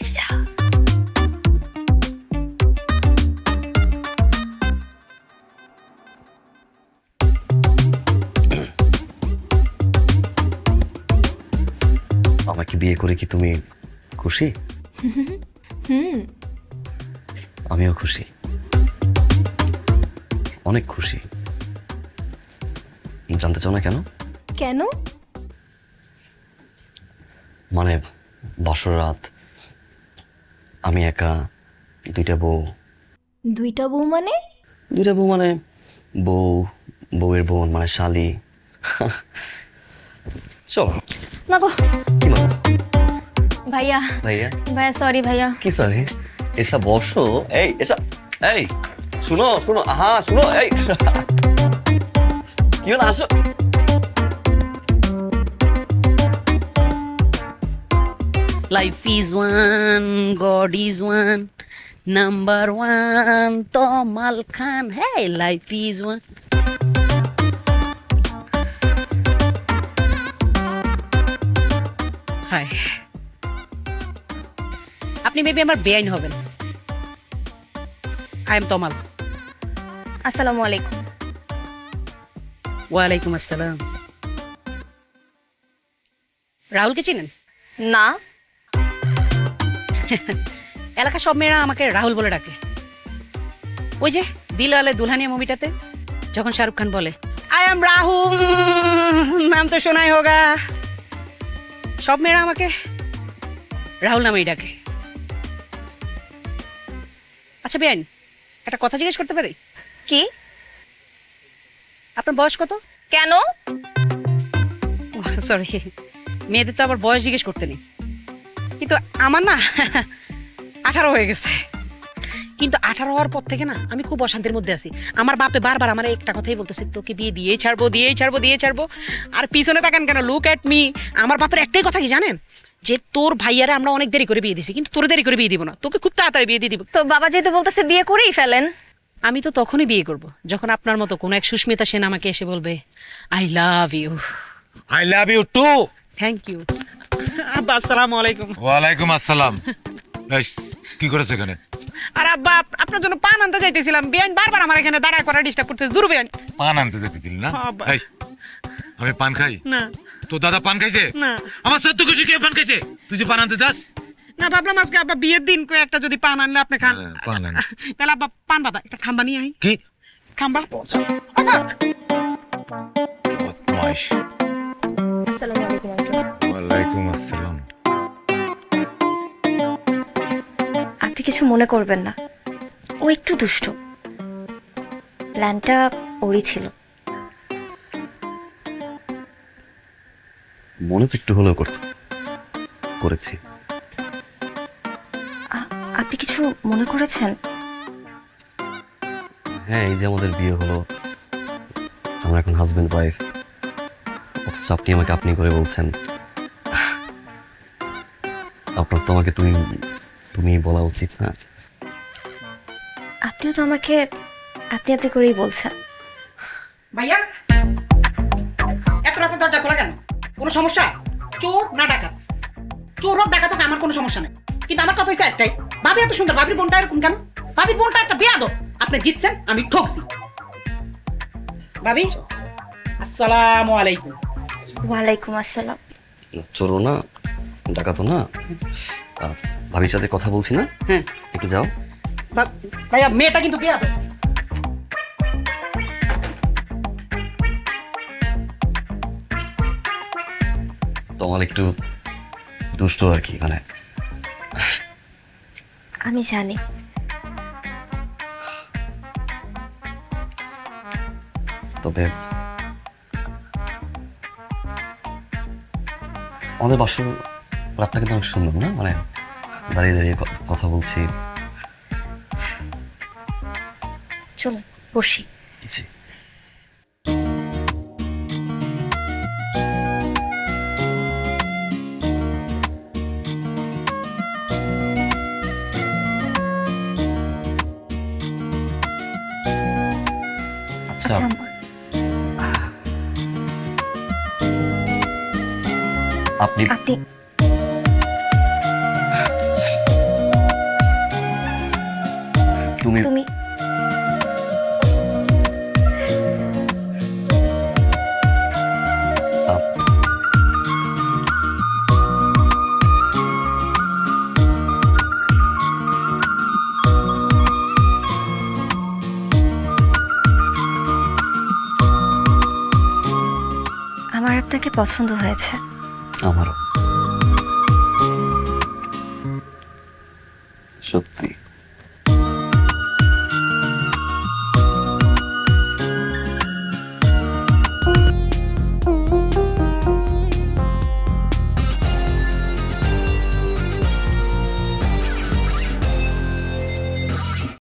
আচ্ছা আমাকে বিয়ে করে কি তুমি খুশি? আমিও খুশি, অনেক খুশি। জানতে চাও না কেন? কেন? মানে বাসর রাত, আমি একা, দুইটা বউ। দুইটা বউ মানে? দুইটা বউ মানে বউ, বউয়ের বোন মানে শালি। চলো। মাগো কি মানে? ভাইয়া ভাইয়া ভাইয়া সরি ভাইয়া। কি সরি? এসা বসো, এই এসা, এই শুনো শুনো, আহা শুনো, এই কি হলো, আসো। Life is one, God is one, number one, Tomal Khan. Hey, life is one. Hi. আপনি মেবি আমার বেআইন হবেন। আই এম তমাল। আসসালামু আলাইকুম। ওয়ালাইকুম আসসালাম। রাহুলকে চিনেন? না। এলাকা সব মেয়েরা আমাকে রাহুল বলে ডাকে। ওই যে দিলওয়ালে দুলহানিয়া মুভিটাতে যখন শাহরুখ খান বলে আই এম রাহুল, নাম তো শোনাই হোগা, সব মেয়েরা আমাকে রাহুল নামেই ডাকে। আচ্ছা বেআইন, একটা কথা জিজ্ঞেস করতে পারি? কি? আপনার বয়স কত? কেন? সরি, মেয়েদের তো আবার বয়স জিজ্ঞেস করতে নেই, কিন্তু আমার না 18 হয়ে গেছে। কিন্তু 18 হওয়ার পর থেকে না আমি খুব অশান্তির মধ্যে আছি। আমার বাপে বারবার আমার একটা কথাই বলতেছে, তোকে বিয়ে দিয়েই ছাড়বো, দিয়েই ছাড়বো, দিয়ে ছাড়বো। আর পিছনে তাকান কেন, লুক অ্যাট মি। আমার বাপের একটাই কথা কি জানেন, যে তোর ভাইয়ারে আমরা অনেক দেরি করে বিয়ে দিছি, কিন্তু তোর দেরি করে বিয়ে দিব না, তোকে খুব তাড়াতাড়ি বিয়ে দিয়ে দিব। তো বাবা যেহেতু বলতেছে বিয়ে করেই ফেলেন। আমি তো তখনই বিয়ে করব যখন আপনার মতো কোনো এক সুস্মিতা সেন আমাকে এসে বলবে I love you. I love you too. Thank you. আব্বা আসসালামু আলাইকুম। ওয়ালাইকুম আসসালাম। এই কি করেছ এখানে? আর আব্বা আপনার জন্য পান আনতে যাইতেছিলাম, বেআইন বারবার আমার এখানে দাঁড়ায় করা ডিস্টার্ব করতেছে। দূর বেআইন। পান আনতে যেতেছিলি না? হ্যাঁ, আব্বা। এই আমি পান খাই না তো? দাদা পান খাইছে না আমার সত্য খুশি কে পান খাইছে? তুই যে পান আনতে যাস? না, ভাবলাম আজকে আব্বা বিয়ের দিন কই একটা যদি পান আনলে আপনি খান। হ্যাঁ, পান আন। তাহলে আব্বা পান পাতা একটা খাম্বা নিয়ে আই। কি খাম্বা আব্বা। বদমাইশ। আসসালামু আলাইকুম আঙ্কেল। ওয়ালাইকুম আসসালাম। আপনি কিছু মনে করবেন না, ও একটু দুষ্ট। প্ল্যানটা ওরই ছিল। মনে তো একটু হলেও করেছি। আপনি কিছু মনে করেছেন? হ্যাঁ, এই যে আমাদের বিয়ে হলো, আমরা এখন হাজবেন্ড ওয়াইফ, অথচ আপনি আমাকে আপনি করে বলছেন। আপনার তো আমাকে তুমি তুমি বলা উচিত না? আপনিও তো আমাকে আপনি আপনি করেই বলছেন। ভাইয়া এত রাতে দরজা খোলা কেন? কোনো সমস্যা? চোর না ডাকাত? চোর হোক ডাকাত হোক আমার কোনো সমস্যা নেই, কিন্তু আমার কথা হচ্ছে একটাই, ভাবি এত সুন্দর, ভাবির বোনটা এরকম কেন? ভাবির বোনটা একটা বেয়াদব। আপনি জিতছেন, আমি ঠকছি। ভাবি আসসালামু আলাইকুম। ওয়ালাইকুম আসসালাম। চোরও না, ডাকাতও না। ভাবির সাথে কথা বলছি না, হ্যাঁ একটু যাও। ভাইয়া মেয়েটা কিন্তু বেয়াদব। তোমার একটু দুষ্ট আর কি, মানে আমি জানি। তবে আমাদের বাসর রাতটা কিন্তু অনেক সুন্দর না? মানে দাঁড়িয়ে দাঁড়িয়ে কথা বলছি। চলুন বসি। জি। আচ্ছা, আচ্ছা আপনি আপনি তুমি তুমি আমার আপনাকে পছন্দ হয়েছে। আমারও সত্যি।